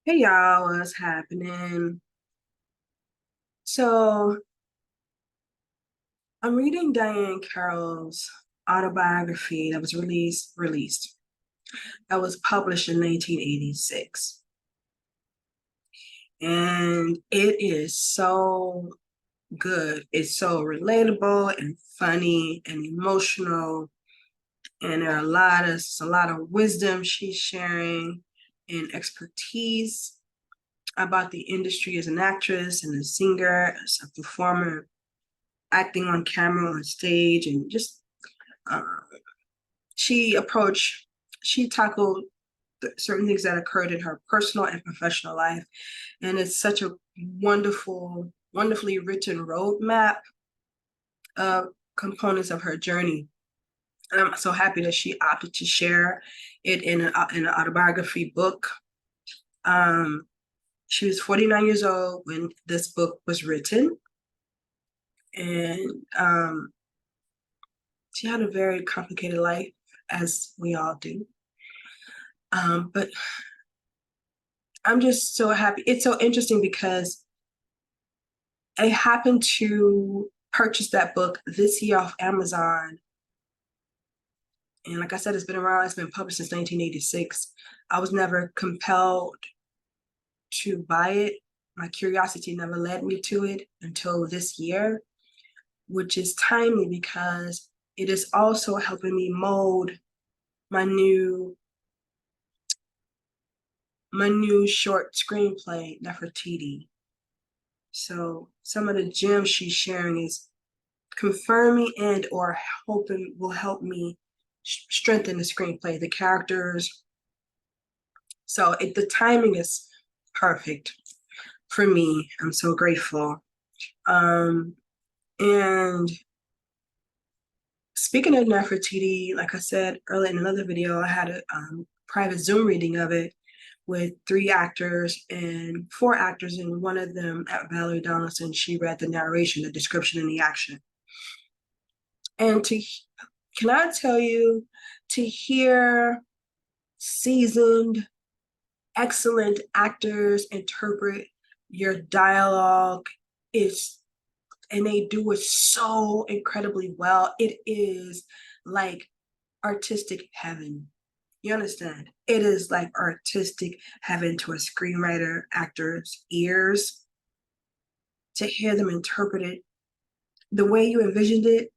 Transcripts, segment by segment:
Hey y'all, what's happening? So I'm reading Diane Carroll's autobiography that was released. That was published in 1986. And it is so good. It's so relatable and funny and emotional. And there are a lot of wisdom she's sharing and expertise about the industry as an actress and a singer, as a performer, acting on camera, on stage, and just uh, she approached, she tackled certain things that occurred in her personal and professional life. And it's such a wonderfully written roadmap of components of her journey. And I'm so happy that she opted to share it in an autobiography book. Um, she was 49 years old when this book was written. And she had a very complicated life, as we all do. But I'm just so happy. It's so interesting because I happened to purchase that book this year off Amazon. And like I said, it's been around, it's been published since 1986. I was never compelled to buy it. My curiosity never led me to it until this year, which is timely because it is also helping me mold my new short screenplay, Nefertiti. So some of the gems she's sharing is confirming and or hoping will help me strengthen the screenplay, the characters. So the timing is perfect for me. I'm so grateful. Um, and speaking of Nefertiti, like I said earlier in another video, I had a private Zoom reading of it with 3 actors and 4 actors, and one of them, Valerie Donaldson, she read the narration, the description, and the action. And can I tell you, to hear seasoned, excellent actors interpret your dialogue is, and they do it so incredibly well. It is like artistic heaven. You understand? It is like artistic heaven to a screenwriter, actor's ears, to hear them interpret it the way you envisioned it,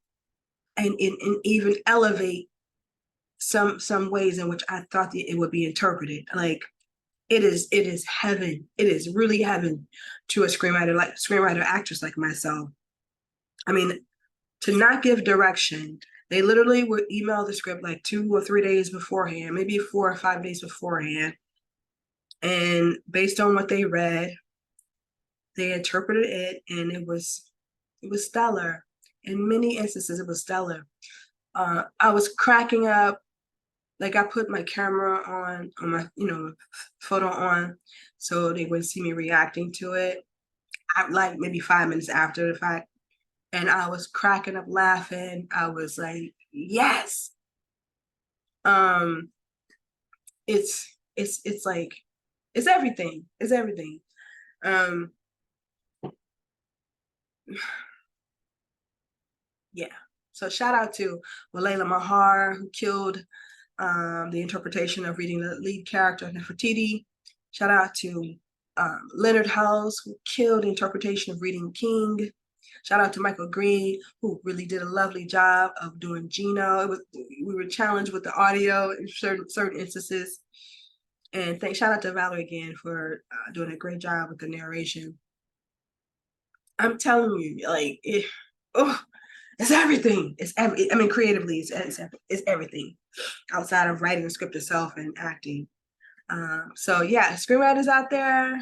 and even elevate some ways in which I thought that it would be interpreted. Like it is heaven. It is really heaven to a screenwriter actress like myself. I mean, to not give direction, they literally would email the script like 2 or 3 days beforehand, maybe 4 or 5 days beforehand. And based on what they read, they interpreted it, and it was stellar. In many instances, it was stellar. I was cracking up. Like I put my camera on my, photo on, so they would see me reacting to it. Like maybe 5 minutes after the fact, and I was cracking up laughing. I was like, yes. Um, it's like it's everything. It's everything. Um, yeah. So shout out to Walela Mahar, who killed the interpretation of reading the lead character Nefertiti. Shout out to Leonard House, who killed the interpretation of reading King. Shout out to Michael Green, who really did a lovely job of doing Gino. We were challenged with the audio in certain instances. And shout out to Valerie again for doing a great job with the narration. I'm telling you, like, it's everything. I mean, creatively, it's everything outside of writing the script itself and acting. So yeah, screenwriters out there.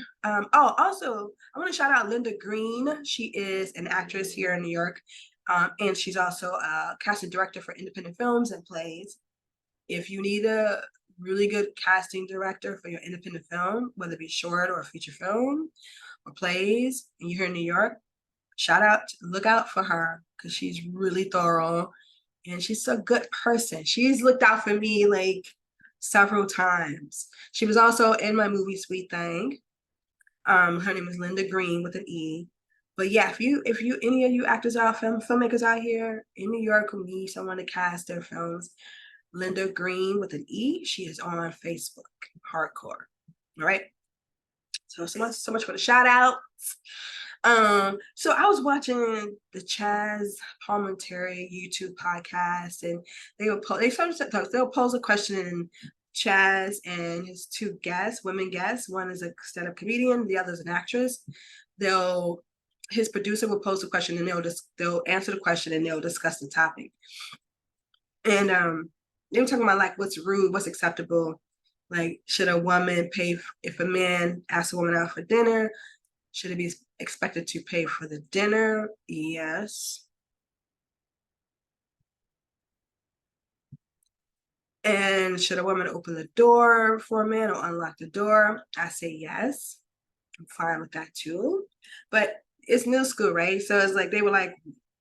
Also, I want to shout out Linda Green. She is an actress here in New York, and she's also a casting director for independent films and plays. If you need a really good casting director for your independent film, whether it be short or feature film or plays, and you're here in New York, look out for her because she's really thorough and she's a good person. She's looked out for me like several times. She was also in my movie Sweet Thing. Her name is Linda Green with an E. But yeah, if you any of you actors out, filmmakers out here in New York who need someone to cast their films, Linda Green with an E, she is on Facebook, hardcore. All right. So much for the shout out. So I was watching the Chaz Palminteri YouTube podcast, and they'll pose a question, and Chaz and his two guests, women guests, one is a stand-up comedian, the other is an actress. His producer will pose a question, and they'll answer the question, and they'll discuss the topic. And they were talking about like what's rude, what's acceptable. Like, should a woman pay if a man asks a woman out for dinner? Should it be expected to pay for the dinner? Yes. And should a woman open the door for a man or unlock the door? I say yes. I'm fine with that too. But it's new school, right? So it's like they were like,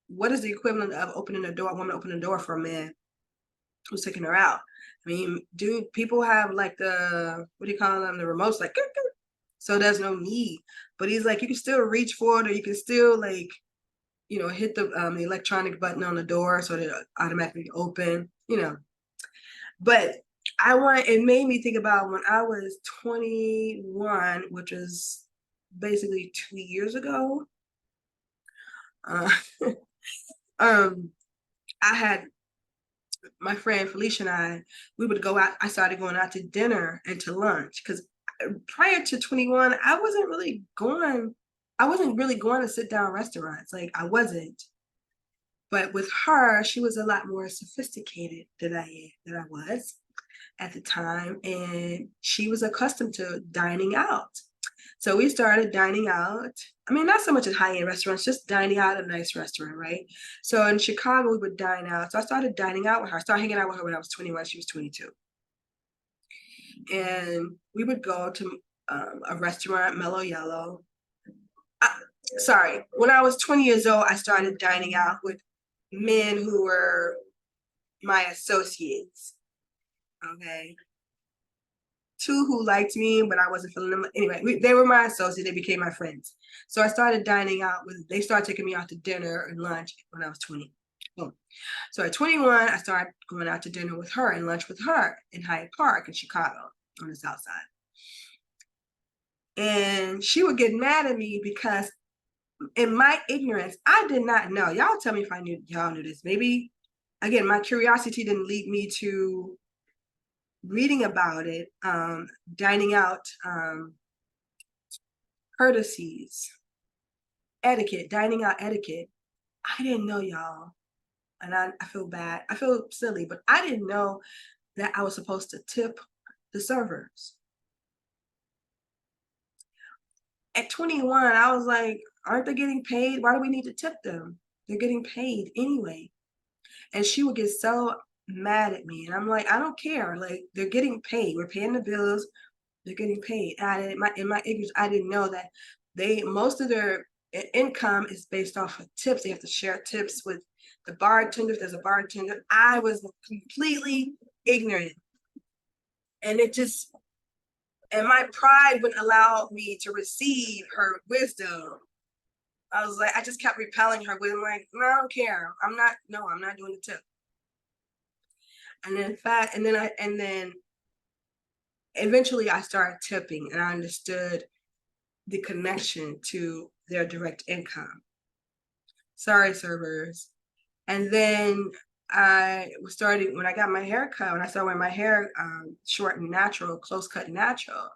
what is the equivalent of opening the door, a woman opening the door for a man who's taking her out? I mean, do people have like what do you call them? The remotes, like, so there's no need. But he's like, you can still reach for it, or you can still like, hit the electronic button on the door so that it automatically open, But it made me think about when I was 21, which was basically 2 years ago. I had my friend Felicia and we would go out. I started going out to dinner and to lunch because prior to 21, I wasn't really going to sit down restaurants. Like, I wasn't. But with her, she was a lot more sophisticated than I was at the time. And she was accustomed to dining out. So we started dining out. I mean, not so much at high-end restaurants, just dining out at a nice restaurant, right? So in Chicago, we would dine out. So I started dining out with her. I started hanging out with her when I was 21. She was 22. And we would go to a restaurant, Mellow Yellow. When I was 20 years old, I started dining out with men who were my associates. Okay. Two who liked me, but I wasn't feeling them. Anyway, they were my associates. They became my friends. So I started dining out they started taking me out to dinner and lunch when I was 20. Boom. So at 21, I started going out to dinner with her and lunch with her in Hyde Park in Chicago on the South Side. And she would get mad at me because in my ignorance, I did not know. Y'all tell me if y'all knew this. Maybe, again, my curiosity didn't lead me to reading about it, dining out, courtesies, etiquette, dining out etiquette. I didn't know, y'all. And I feel bad. I feel silly, but I didn't know that I was supposed to tip the servers. At 21, I was like, aren't they getting paid? Why do we need to tip them? They're getting paid anyway. And she would get so mad at me. And I'm like, I don't care. Like, they're getting paid. We're paying the bills. They're getting paid. And in my ignorance, I didn't know that most of their income is based off of tips. They have to share tips with the bartender. If there's a bartender, I was completely ignorant. And my pride wouldn't allow me to receive her wisdom. I was like, I just kept repelling her with, like, no, I don't care. I'm not doing the tip. And then eventually I started tipping, and I understood the connection to their direct income. Sorry, servers. And then when I got my hair cut, when I started wearing my hair short and natural, close cut natural,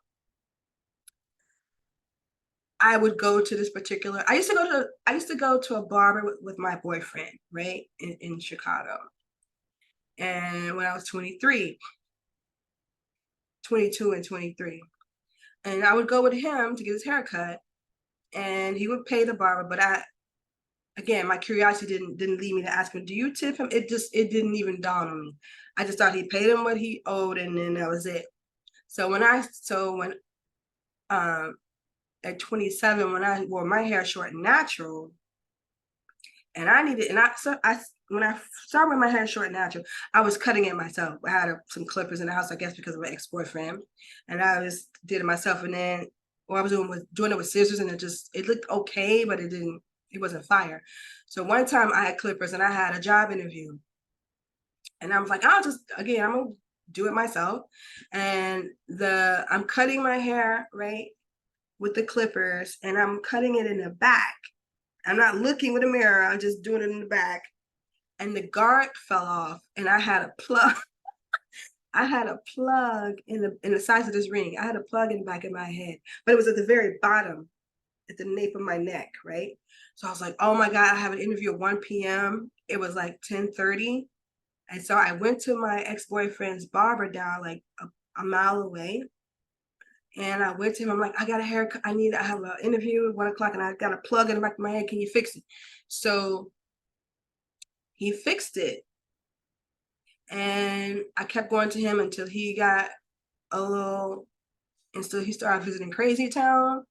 I would go to this particular, I used to go to a barber with my boyfriend, right, in Chicago. And when I was 22 and 23. And I would go with him to get his hair cut, and he would pay the barber. But again, my curiosity didn't lead me to ask him, do you tip him? It didn't even dawn on me. I just thought he paid him what he owed, and then that was it. So when at 27, when I wore my hair short and natural, And I needed, and I when I started with my hair short and natural, I was cutting it myself. I had some clippers in the house, I guess, because of my ex-boyfriend, and I just did it myself. And then what I was doing was doing it with scissors, and it looked okay, but it wasn't fire. So one time I had clippers, and I had a job interview, and I was like, I'm gonna do it myself. And I'm cutting my hair right with the clippers, and I'm cutting it in the back. I'm not looking with a mirror. I'm just doing it in the back. And the guard fell off, and I had a plug. I had a plug in the size of this ring. I had a plug in the back of my head, but it was at the very bottom, at the nape of my neck, right? So I was like, oh my God, I have an interview at 1 p.m. It was like 10:30. And so I went to my ex-boyfriend's barber down like a mile away. And I went to him, I'm like, I got a haircut. I have an interview at 1 o'clock, and I got a plug in the back of my head. Can you fix it? So he fixed it. And I kept going to him until he got a little, and so he started visiting Crazy Town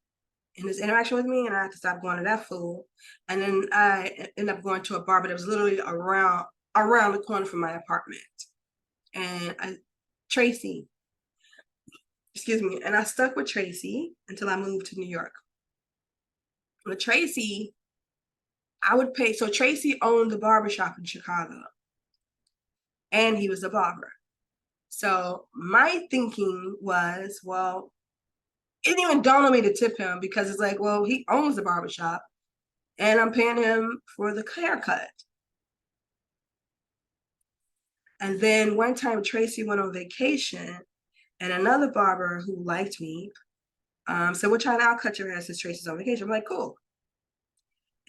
in his interaction with me, and I had to stop going to that fool. And then I ended up going to a barber that was literally around the corner from my apartment. And Tracy, excuse me, and I stuck with Tracy until I moved to New York. With Tracy, I would pay. So Tracy owned the barbershop in Chicago, and he was a barber. So my thinking was, well, it didn't even dawn on me to tip him, because it's like, well, he owns the barbershop and I'm paying him for the haircut. And then one time Tracy went on vacation, and another barber who liked me said, well, China, I'll cut your hair since Tracy's on vacation. I'm like, cool.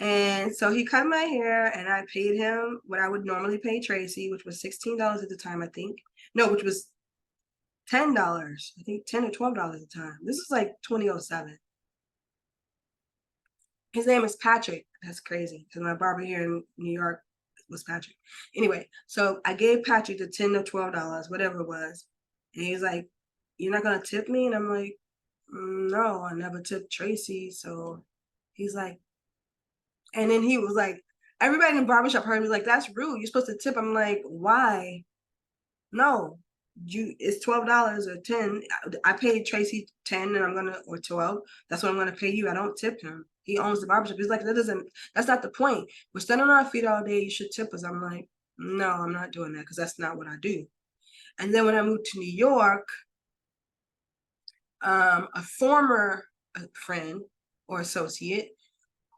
And so he cut my hair, and I paid him what I would normally pay Tracy, which was $16 at the time, I think. No, which was $10. I think $10 or $12 at the time. This is like 2007. His name is Patrick. That's crazy, because my barber here in New York was Patrick. Anyway, so I gave Patrick the $10 or $12, whatever it was. And he's like, you're not gonna tip me? And I'm like, no, I never tipped Tracy. So he's like, and then he was like, everybody in the barbershop heard me, like, that's rude. You're supposed to tip. I'm like, why? No, it's $12 or 10. I paid Tracy 10, and or 12. That's what I'm gonna pay you. I don't tip him. He owns the barbershop. He's like, that's not the point. We're standing on our feet all day. You should tip us. I'm like, no, I'm not doing that, because that's not what I do. And then when I moved to New York, a former friend or associate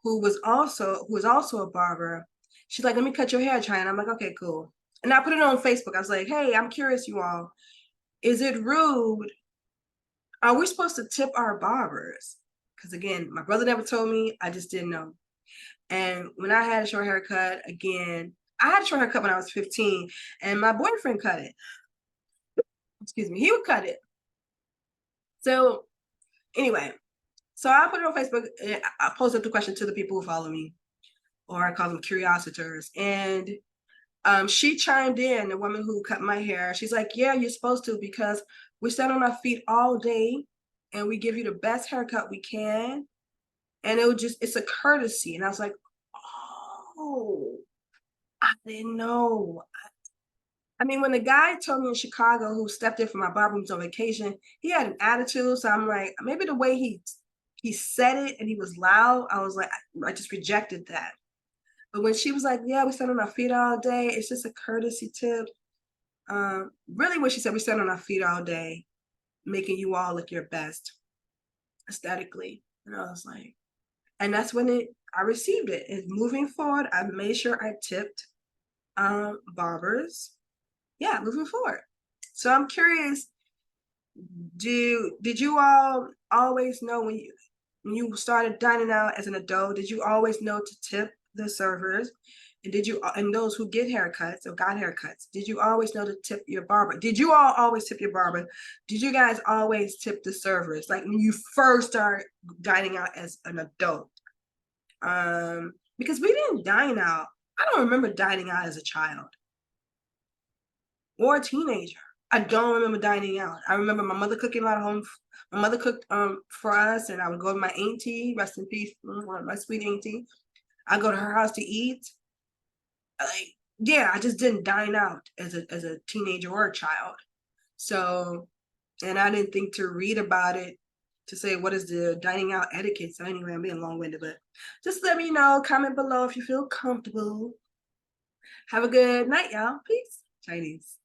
who was also a barber, she's like, let me cut your hair, China. I'm like, okay, cool. And I put it on Facebook. I was like, hey, I'm curious, you all. Is it rude? Are we supposed to tip our barbers? Because again, my brother never told me. I just didn't know. And when I had a short haircut, again, I had a short haircut when I was 15, and my boyfriend cut it. Excuse me, he would cut it. So anyway, so I put it on Facebook, and I posted the question to the people who follow me, or I call them curiositors. And she chimed in, the woman who cut my hair. She's like, yeah, you're supposed to, because we stand on our feet all day and we give you the best haircut we can. And it's a courtesy. And I was like, oh, I didn't know. I mean, when the guy told me in Chicago, who stepped in for my barber, was on vacation, he had an attitude. So I'm like, maybe the way he said it, and he was loud, I was like, I just rejected that. But when she was like, yeah, we stand on our feet all day, it's just a courtesy tip. Really what she said, we stand on our feet all day, making you all look your best aesthetically. And I was like, and that's when I received it. And moving forward, I made sure I tipped barbers. Yeah, moving forward. So I'm curious, did you all always know when you started dining out as an adult, did you always know to tip the servers? And those who get haircuts or got haircuts, did you always know to tip your barber? Did you all always tip your barber? Did you guys always tip the servers? Like when you first start dining out as an adult? Because we didn't dine out. I don't remember dining out as a child or a teenager. I don't remember dining out. I remember my mother cooking a lot of home. My mother cooked for us, and I would go to my auntie, rest in peace, my sweet auntie. I go to her house to eat, like, yeah, I just didn't dine out as a teenager or a child. So, and I didn't think to read about it to say what is the dining out etiquette. So anyway, I'm being long-winded, but just let me know, comment below if you feel comfortable. Have a good night, y'all. Peace. Chinese.